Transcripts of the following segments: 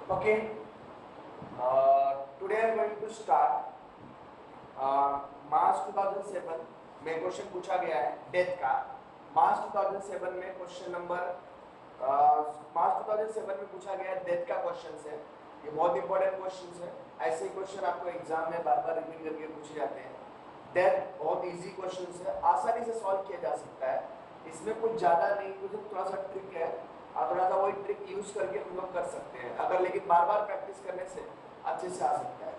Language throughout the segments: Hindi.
Okay, today I am going to start मार्च 2007 में क्वेश्चन पूछा गया है डेथ का। मार्च 2007 में क्वेश्चन नंबर मार्च 2007 में पूछा गया है डेथ का क्वेश्चन है। ये बहुत इंपॉर्टेंट क्वेश्चन है। ऐसे ही क्वेश्चन आपको एग्जाम में बार बार रिपीट करके पूछे जाते हैं। डेथ बहुत इजी क्वेश्चन है, आसानी से सॉल्व किया जा सकता है। इसमें कुछ ज़्यादा नहीं, कुछ थोड़ा सा ट्रिक है, थोड़ा सा वही ट्रिक यूज करके हम लोग कर सकते हैं अगर, लेकिन बार बार प्रैक्टिस करने से अच्छे से आ सकता है।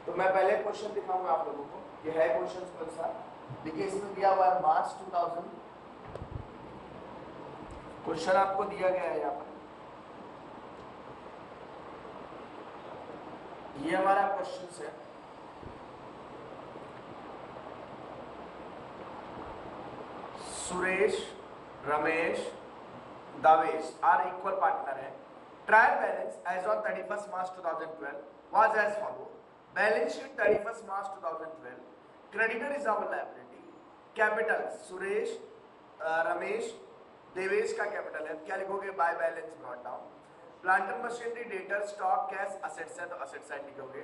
तो मैं पहले क्वेश्चन दिखाऊंगा आप लोगों को। ये है क्वेश्चन कौन सा, देखिए इसमें दिया हुआ है मार्च 2000। क्वेश्चन आपको दिया गया है यहाँ पर, ये हमारा क्वेश्चन है। Suresh, Ramesh, Davesh are equal partner है। Trial balance as on 31 March 2012 was as follow. Balance sheet 31 March 2012. Creditor is our liability. Capital Suresh, Ramesh, Devesh का कैपिटल है, क्या लिखोगे? Bye balance brought down. Plant and machinery, debtor, stock, cash, assets है तो असेट साइड लिखोगे।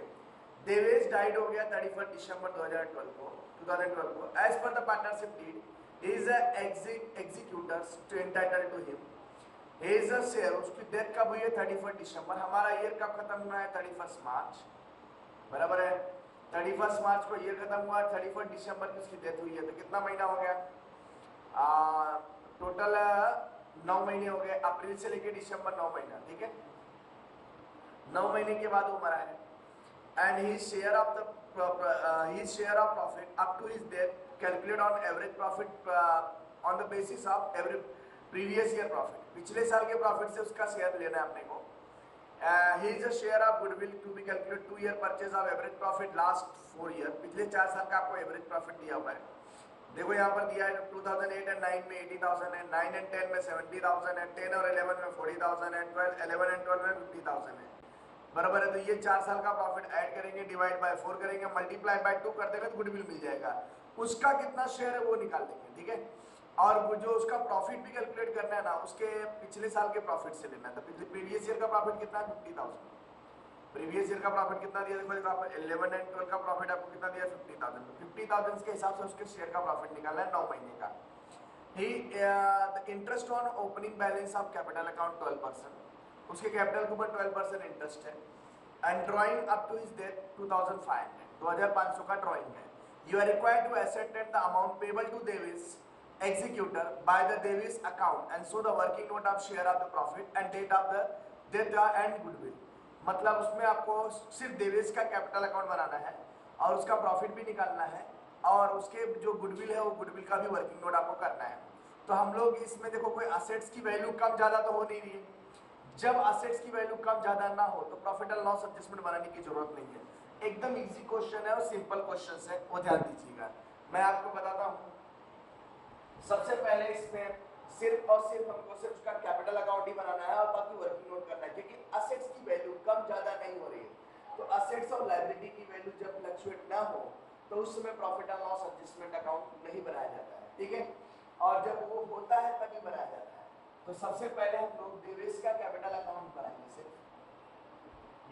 देवेश डाइड हो गया 31 दिसंबर 2012 को। As per the partnership deed he is a executors to entitled to him. He is a share, उसकी डेथ कब हुई है? 31 दिसंबर। हमारा ईयर कब खत्म हुआ है? 31 मार्च, बराबर है। 31 मार्च को ईयर खत्म हुआ, 31 दिसंबर की उसकी डेथ हुई है, तो कितना महीना हो गया? टोटल 9 महीने हो गए। अप्रैल से लेके दिसंबर 9 महीना, ठीक है। 9 महीने के बाद वो मरा है। And his share of profit up to his death calculate on average profit on the basis of every previous year profit। पिछले साल के प्रॉफिट से उसका शेयर लेना है अपने को। His share of goodwill to be calculated 2 year purchase of average profit last 4 year। पिछले 4 साल का आपको एवरेज प्रॉफिट दिया हुआ है। देखो यहाँ पर दिया है 2008 एंड 9 में 80,000 है, 9 एंड 10 में 70,000 है, 10 और 11 में 40,000 है, 11 एंड 12 में 50,000 है, बराबर है। तो ये 4 साल का प्रॉफिट ऐड करेंगे, डिवाइड बाय 4 करेंगे, मल्टीप्लाई बाय 2 कर देंगे तो गुडविल मिल जाएगा। उसका कितना शेयर है वो निकाल देंगे, ठीक है। और वो जो उसका प्रॉफिट भी कैलकुलेट करना है ना, उसके पिछले साल के प्रॉफिट से लेना है। तो प्रीवियस ईयर का प्रॉफिट कितना है? 50,000। प्रीवियस ईयर का प्रॉफिट कितना दिया? देखो आप 11 एंड 12 का प्रॉफिट आपको कितना दिया? 50,000। 50,000 के हिसाब से उसके शेयर का प्रॉफिट निकालना है 9 महीने का। ही the interest on opening balance of capital account 12%, उसके कैपिटल के ऊपर 12% इंटरेस्ट है। And drawing up to his death 2500 का ड्रॉइंग है। You are required to asset the amount payable to Davis executor by the Davis account and so the working note of share of the profit and date of the death and goodwill। मतलब उसमें आपको सिर्फ देवेश का कैपिटल अकाउंट बनाना है और उसका प्रॉफिट भी निकालना है और उसके जो गुडविल है वो गुडविल का भी वर्किंग नोट आपको करना है। तो हम लोग इसमें देखो कोई असेट्स की वैल्यू कम ज़्यादा तो हो नहीं रही है। जब असेट्स की वैल्यू कम ज़्यादा ना हो तो प्रॉफिट एंड लॉस एडजस्टमेंट बनाने की जरूरत नहीं है। एकदम इजी क्वेश्चन है और सिंपल क्वेश्चन है, वो ध्यान दीजिएगा। मैं आपको बताता हूँ। सबसे पहले इसमें सिर्फ और सिर्फ हमको सिर्फ उसका कैपिटल अकाउंट ही बनाना है और बाकी वर्किंग नोट करना है, क्योंकि असेट्स की वैल्यू कम ज़्यादा नहीं हो रही है। तो असेट्स और लायबिलिटी की वैल्यू जब फ्लक्चुएट ना हो तो उस समय profit and loss adjustment account नहीं बनाया जाता है, ठीक है। और जब वो होता है तभी बनाया जाता है। तो सबसे पहले हम लोग देवेश का कैपिटल अकाउंट बनाएंगे। सिर्फ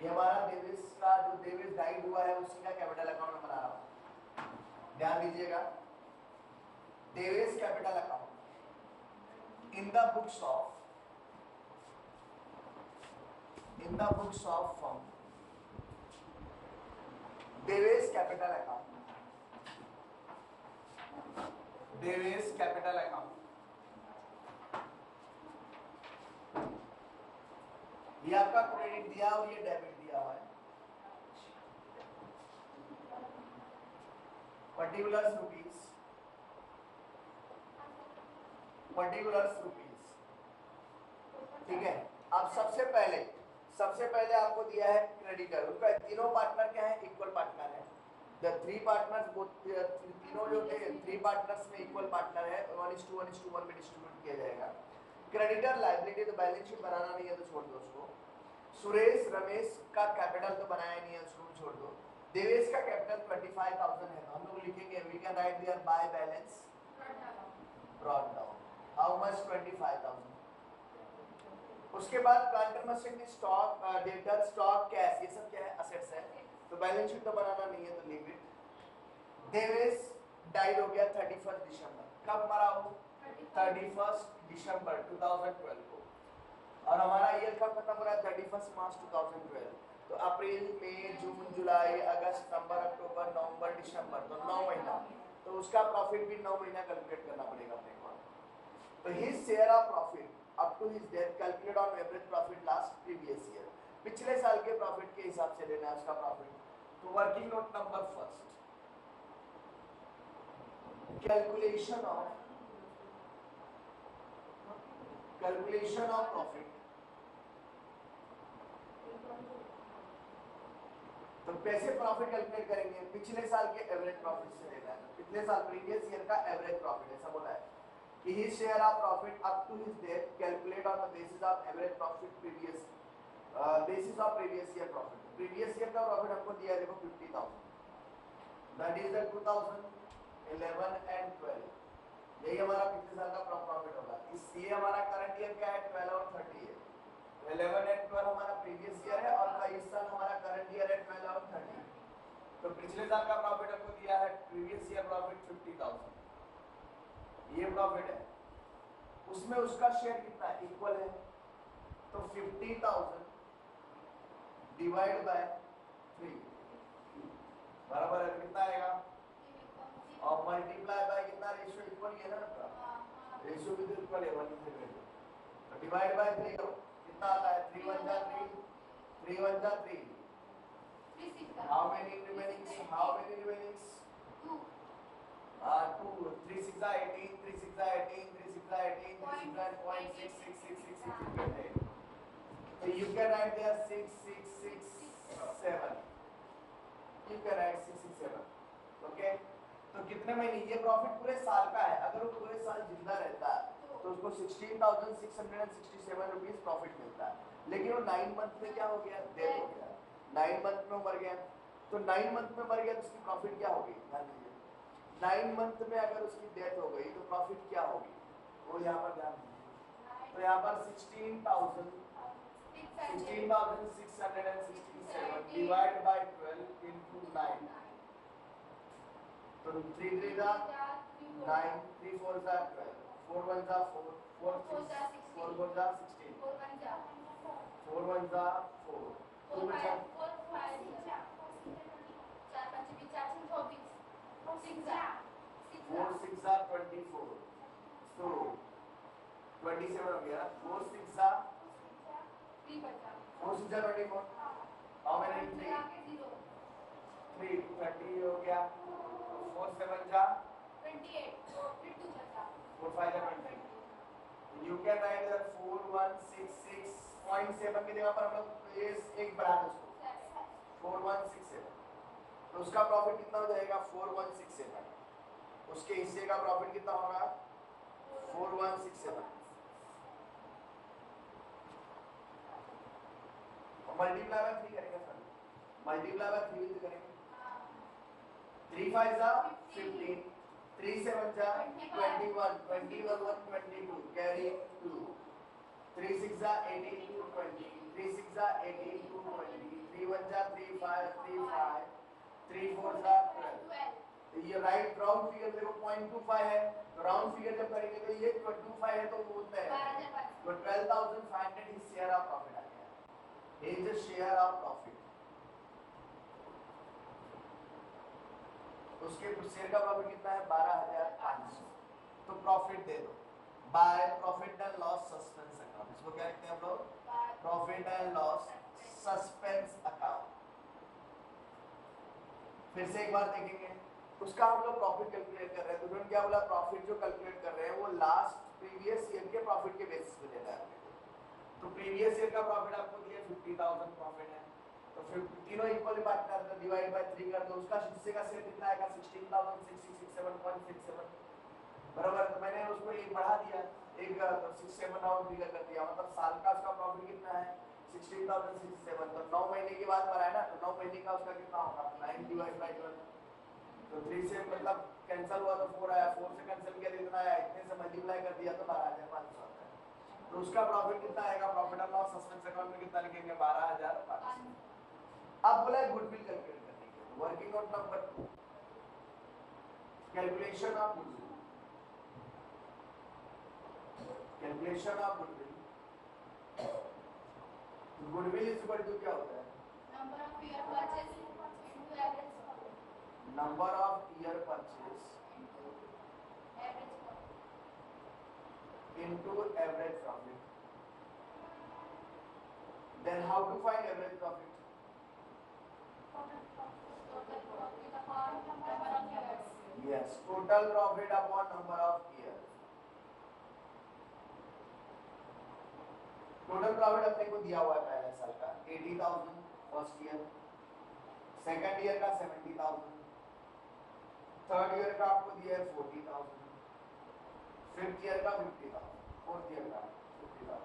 ये हमारा देवेश का, जो देवेश डाइड हुआ है उसी का कैपिटल अकाउंट बना रहा हूँ, ध्यान दीजिएगा। Devesh capital account in the books of firm, Devesh capital account, Devesh capital account, ये आपका क्रेडिट दिया और ये डेबिट दिया हुआ है। पर्टिकुलर्स रुपीस, ठीक है। अब सबसे पहले आपको दिया है क्रेडिटर। उनका तीनों पार्टनर क्या है? इक्वल पार्टनर है। द थ्री पार्टनर्स, तीनों जो थे 3 पार्टनर्स में इक्वल पार्टनर है, 1:1:1 में डिस्ट्रीब्यूट किया जाएगा। क्रेडिटर लायबिलिटी तो बैलेंस शीट बनाना नहीं है तो छोड़ दो उसको। सुरेश रमेश का कैपिटल तो बनाया नहीं है, उसको भी छोड़ दो। देवेश का कैपिटल 25,000 है, तो हम लोग लिखेंगे we can write there by balance brought down. How much? 25,000। उसके बाद plant and machinery, stock, debtor, stock, cash, ये सब क्या है? असेट्स है। तो बैलेंस शीट तो बनाना नहीं है तो लीव इट। देवेश डाइड हो गया 31 दिसंबर। कब मरा वो? 31 दिसंबर 2012 को। और हमारा ईयर कब खत्म हो रहा है? 31 मार्च 2012। तो अप्रैल, मई, जून, जुलाई, अगस्त, सितंबर, अक्टूबर, नवंबर, दिसंबर, तो 9 महीना। तो उसका प्रॉफिट भी 9 महीना कैलकुलेट करना पड़ेगा अपने को। तो his share of profit up to his death calculate on average profit last previous year. पिछले साल के प्रॉफिट के हिसाब से लेना है उसका प्रॉफिट। तो working note number first, calculation of profit. तो कैसे प्रॉफिट कैलकुलेट करेंगे? पिछले साल के एवरेज प्रॉफिट से लेना है। पिछले साल प्रीवियस ईयर का एवरेज प्रॉफिट ऐसा बोला है कि his share of profit up to his death calculate on the basis of average profit previous year profit. Previous year का प्रॉफिट हमको दिया है देखो 50,000, दैट इज द 2011 एंड 12। यही हमारा पिछले साल का प्रॉफिट होगा। इस ये हमारा करंट ईयर क्या है? 12 और 30 है। 11 एंड 12 हमारा प्रीवियस ईयर है और इस साल हमारा करंट ईयर है 12 और 30। तो पिछले साल का प्रॉफिट हमको दिया है प्रीवियस ईयर प्रॉफिट 50,000, ये प्रॉफिट है। उसमें उसका शेयर कितना है? इक्वल है। तो 50,000 डिवाइड बाय 3 बराबर है कितना आएगा? और मल्टीप्लाई बाय कितना? रेशियो इक्वल है ना, रेशियो भी इक्वल है 1:3। तो डिवाइड बाय 3 कितना आता है? 3 1 जा 3, 3 1 जा 3। How many remaining? 2. 2. 3 6 are 18, 3 6 are 18, 3 6 are 18, 3 6 are 0.66666. So you can write there 6667. You can write 667. Okay? तो कितने महीने? ये प्रॉफिट पूरे साल का है। अगर वो पूरे साल जिंदा रहता तो उसको 16,667 रुपीस प्रॉफिट मिलता है। लेकिन वो 9 मंथ में क्या हो गया? डेथ हो गया। 9 मंथ में मर गया। तो 9 मंथ में मर गया तो उसकी प्रॉफिट क्या होगी? ध्यान दीजिए, 9 मंथ में अगर उसकी डेथ हो गई तो प्रॉफिट क्या होगी? वो यहाँ पर ध्यान दीजिए। तो यहाँ पर 16,667 डिवाइड बाय 12 इनटू 9। तो 3 3 जा 9, 3 4 जा 12, 4 1 जा 4, 4 4 जा 16, 4 1 जा 4, 2 बचा 4 5 जा 4 5 24, 6 जा 4 6 जा 24, तो 27 हो गया। 4 6 जा 3 बचा, 4 6 जा 24, हाउ मेनी? 3 30 हो गया। 4 7 जा 28, फिर 2 बचा, 4 5 जा 20। You can write that 4166.7 की जगह पर हम लोग ये एक बढ़ा दें उसको 4167। तो उसका प्रॉफिट कितना हो जाएगा? 4167। उसके हिस्से का प्रॉफिट कितना होगा? 4167। मल्टीप्लाई बाय 3 करेंगे सर, मल्टीप्लाई बाय 3 करेंगे। 3 5 जा 15, 3 7 जा 21, 21 1 22 कैरी 2, 3 6 जा 18 2 20, 3 6 जा 18 2 20, 3 1 जा 3 5 3 5, 3 4 जा 12। तो ये राइट राउंड फिगर देखो 0.25 है। तो राउंड फिगर जब करेंगे तो ये 25 है तो वो होता है तो 12,500 इज शेयर ऑफ प्रॉफिट आ गया। Is the share of profit. उसके शेयर का प्रॉफिट कितना है? 12,500। तो प्रॉफिट दे दो by profit and loss suspense account. इसको क्या लिखते हैं हम लोग? Profit and loss suspense account. फिर से एक बार देखेंगे उसका हम लोग प्रॉफिट कैलकुलेट कर रहे हैं। तो उन्होंने क्या बोला? प्रॉफिट जो कैलकुलेट कर रहे हैं वो लास्ट प्रीवियस ईयर के प्रॉफिट के बेसिस पे देना है। तो प्रीवियस ईयर का प्रॉफिट आपको दिया 50,000 प्रॉफिट है। तो फिर तीनों इक्वली बांट कर दो, डिवाइड बाय 3 कर दो। उसका हिस्से का शेयर कितना आएगा? 16,667.67 बराबर। तो मैंने उसको एक बढ़ा दिया, एक 67 राउंड फिगर कर दिया। मतलब साल का उसका प्रॉफिट कितना है? 16,067। तो 9 महीने के बाद भरा है ना, तो 9 महीने का उसका कितना होगा? 9 डिवाइड बाय 12। तो 3 से मतलब कैंसिल हुआ तो 4 आया, 4 से कैंसिल किया तो इतना आया, इतने से मल्टीप्लाई कर दिया तो 12,500 आता है। तो उसका प्रॉफिट कितना आएगा, profit and loss suspense account में कितना लिखेंगे, 12,500। अब बोला है गुडविल कैलकुलेट करने के लिए, working note number 2, calculation of goodwill, calculation of goodwill. Goodwill is equal to क्या होता है, number of year purchase into average profit, number of year purchase into average profit. into average profit. Then how to find average profit? Total profit upon number of years. Yes, total profit upon number of years. Total profit अपने को दिया हुआ है पहले साल का 80,000 फर्स्ट ईयर, सेकंड ईयर का 70,000, थर्ड ईयर का आपको दिया है 40,000, फिफ्थ ईयर का 50,000, फोर्थ ईयर का 50,000,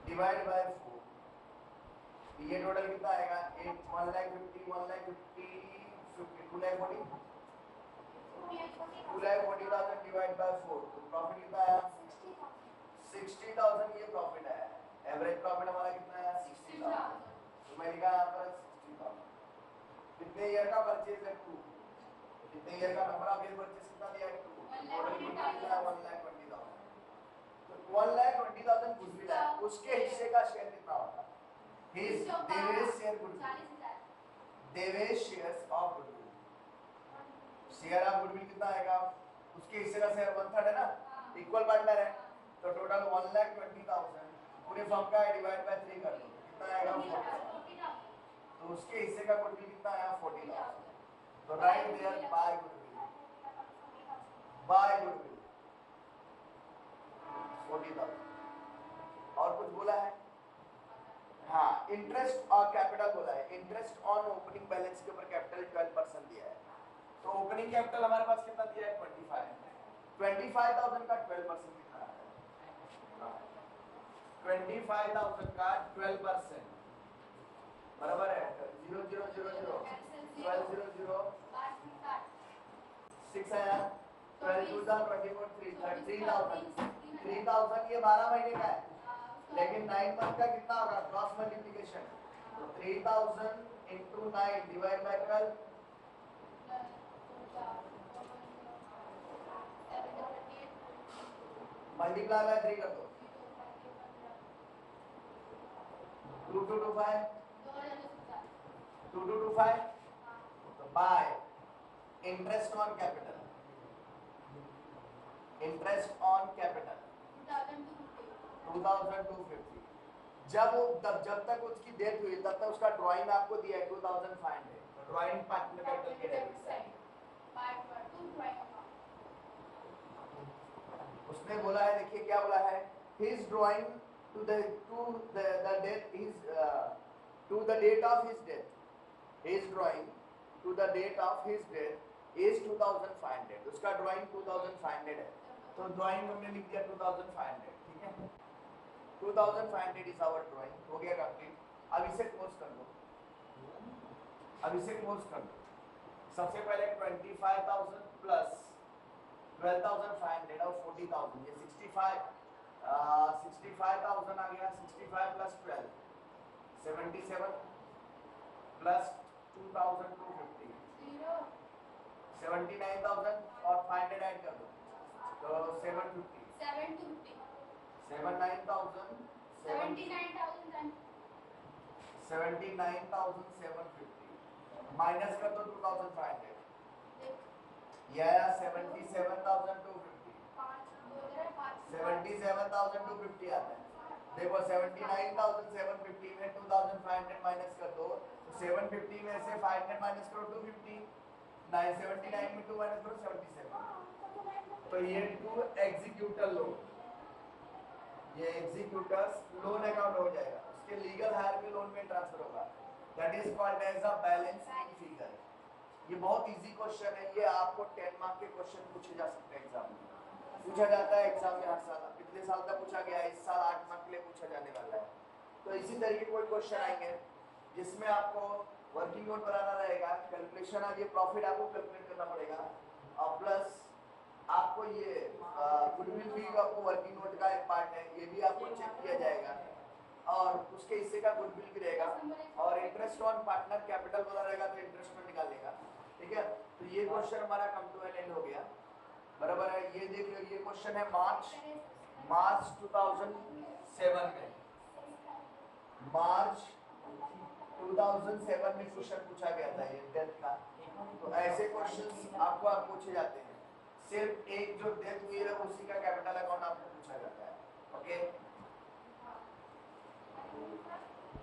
डिवाइड बाय 4, ये टोटल कितना आएगा, 1,50,000, 1,50,000, 2,40,000, 2,40,000 डिवाइड बाय 4, तो प्रॉफिट कितना आया, 60,000। ये प्रॉफिट है, एवरेज प्रॉफिट हमारा कितना है, 60,000। तो मैं लिखा यहाँ पर 60,000। कितने ईयर का परचेज है, 2, कितने ईयर का नंबर ऑफ ईयर परचेज कितना दिया है, 2, टोटल कितना है, 1,20,000। तो 1,20,000 गुडविल है, उसके हिस्से का शेयर कितना होगा, his Devesh share goodwill, Devesh shares of goodwill, share of goodwill कितना आएगा, उसके हिस्से का शेयर 1/3 है ना, इक्वल पार्टनर है, तो टोटल 1,20,000 पूरे फर्म का डिवाइड बाय 3 कर दो, कितना आएगा, 40,000। तो उसके हिस्से का गुडविल कितना आया, 40,000। तो right there by goodwill, by goodwill 40,000। और कुछ बोला है, हाँ, इंटरेस्ट और कैपिटल बोला है, इंटरेस्ट ऑन ओपनिंग बैलेंस के ऊपर कैपिटल 12% दिया है, तो ओपनिंग कैपिटल हमारे पास कितना दिया है, 25,000 का 12% कितना है, 25,000 का 12% बराबर है 0,000 12,000 6 आया, 12,2 24 3,000 ये 12 महीने का है, लेकिन 9 मंथ का कितना होगा, क्रॉस मल्टीप्लिकेशन, तो 3,000 into 9 divide by 12, multiply by 3 कर दो, 2,225 2,225, तो bye interest on capital, interest on capital 2,250। जब तक उसकी डेथ हुई तब तक उसका ड्राइंग आपको दिया है 2,500, तो ड्राइंग पार्टनर कैपिटल के डेबिट साइड, उसने बोला है, देखिए क्या बोला है, his drawing to the death his to the date of his death, his drawing to the date of his death is 2,500, उसका ड्राइंग 2,500 है, तो ड्राइंग हमने लिख दिया 2,500, ठीक है, 2,500 इज आवर ड्राइंग, हो गया कंप्लीट। अब इसे क्लोज कर दो, अब इसे क्लोज कर दो, सबसे पहले 25,000 प्लस 12,500 और 40,000, ये 65,000 आ गया, 65 प्लस 12 77 प्लस 2,250 79,000 और 500 ऐड कर दो, तो 750 79,750 माइनस कर दो 2,500, ये आया 77,250, 77,250 आता है, देखो 79,750 में 2,500 माइनस कर दो, तो 750 में से 500 माइनस करो 250, 979 में 2 माइनस करो 77, तो ये 2 एग्जीक्यूटर लोन, ये एग्जीक्यूटर्स लोन अकाउंट हो जाएगा, उसके लीगल हायर के लोन में ट्रांसफर होगा, that is called as a balancing figure. ये बहुत इजी क्वेश्चन है, ये आपको 10 मार्क के क्वेश्चन पूछे जा सकते हैं एग्जाम में, पूछा जाता है एग्जाम में हर साल, पिछले साल तक पूछा गया, इस साल 8 मार्क के लिए पूछा जाने वाला है। तो इसी तरीके कोई क्वेश्चन आएंगे जिसमें आपको वर्किंग नोट बनाना रहेगा, कैलकुलेशन, आज ये प्रॉफिट आपको कैलकुलेट करना पड़ेगा, और प्लस आपको ये गुडविल भी आपको वर्किंग नोट का एक पार्ट है, ये भी आपको चेक किया जाएगा और उसके हिस्से का गुडविल भी रहेगा और इंटरेस्ट ऑन पार्टनर कैपिटल बोला रहेगा तो इंटरेस्ट में निकालेगा। ठीक है, तो ये क्वेश्चन हमारा कम टू एन एंड हो गया। बराबर है, ये देख लो, ये क्वेश्चन है मार्च 2007 में, मार्च 2007 में क्वेश्चन पूछा गया था ये डेथ का। तो ऐसे क्वेश्चंस आपको पूछे जाते हैं, सिर्फ एक जो डेथ हुई है उसी का कैपिटल अकाउंट आपको पूछा जाता है। ओके